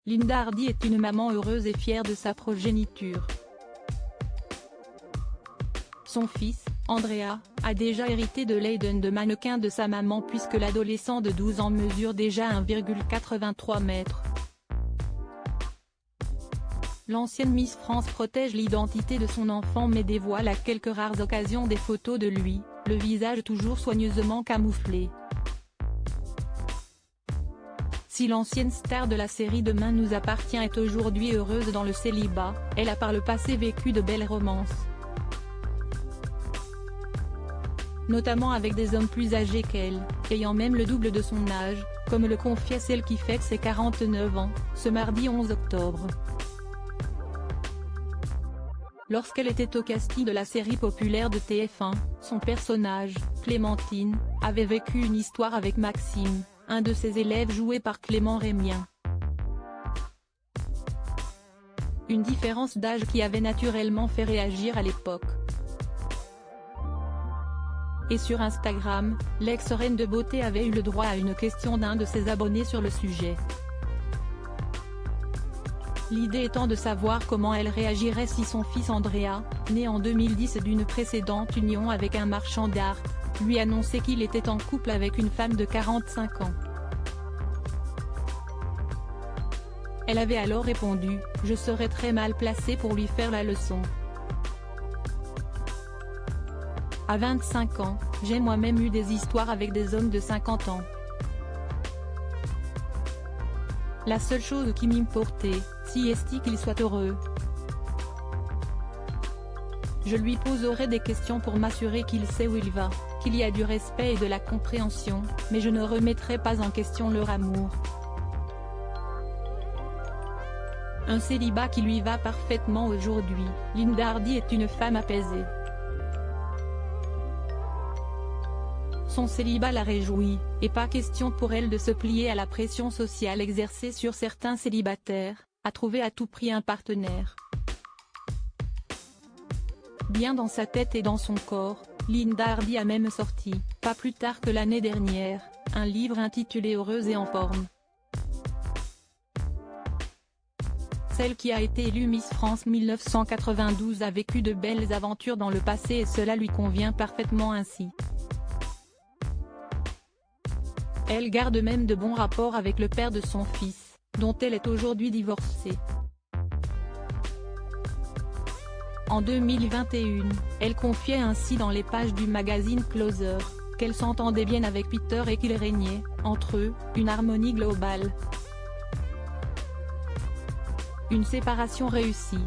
Linda Hardy est une maman heureuse et fière de sa progéniture. Son fils, Andrea, a déjà hérité de l'Aiden de mannequin de sa maman puisque l'adolescent de 12 ans mesure déjà 1,83 m. L'ancienne Miss France protège l'identité de son enfant mais dévoile à quelques rares occasions des photos de lui, le visage toujours soigneusement camouflé. Si l'ancienne star de la série Demain nous appartient est aujourd'hui heureuse dans le célibat, elle a par le passé vécu de belles romances. Notamment avec des hommes plus âgés qu'elle, ayant même le double de son âge, comme le confiait celle qui fête ses 49 ans, ce mardi 11 octobre. Lorsqu'elle était au casting de la série populaire de TF1, son personnage, Clémentine, avait vécu une histoire avec Maxime, un de ses élèves joué par Clément Rémien. Une différence d'âge qui avait naturellement fait réagir à l'époque. Et sur Instagram, l'ex-reine de beauté avait eu le droit à une question d'un de ses abonnés sur le sujet. L'idée étant de savoir comment elle réagirait si son fils Andrea, né en 2010 d'une précédente union avec un marchand d'art, lui annonçait qu'il était en couple avec une femme de 45 ans. Elle avait alors répondu « Je serais très mal placée pour lui faire la leçon. À 25 ans, j'ai moi-même eu des histoires avec des hommes de 50 ans. La seule chose qui m'importait, si est qu'il soit heureux. Je lui poserai des questions pour m'assurer qu'il sait où il va, qu'il y a du respect et de la compréhension, mais je ne remettrai pas en question leur amour. » Un célibat qui lui va parfaitement aujourd'hui. Linda Hardy est une femme apaisée. Son célibat la réjouit, et pas question pour elle de se plier à la pression sociale exercée sur certains célibataires, à trouver à tout prix un partenaire. Bien dans sa tête et dans son corps, Linda Hardy a même sorti, pas plus tard que l'année dernière, un livre intitulé Heureuse et en forme. Celle qui a été élue Miss France 1992 a vécu de belles aventures dans le passé et cela lui convient parfaitement ainsi. Elle garde même de bons rapports avec le père de son fils, dont elle est aujourd'hui divorcée. En 2021, elle confiait ainsi dans les pages du magazine Closer, qu'elle s'entendait bien avec Peter et qu'il régnait, entre eux, une harmonie globale. Une séparation réussie.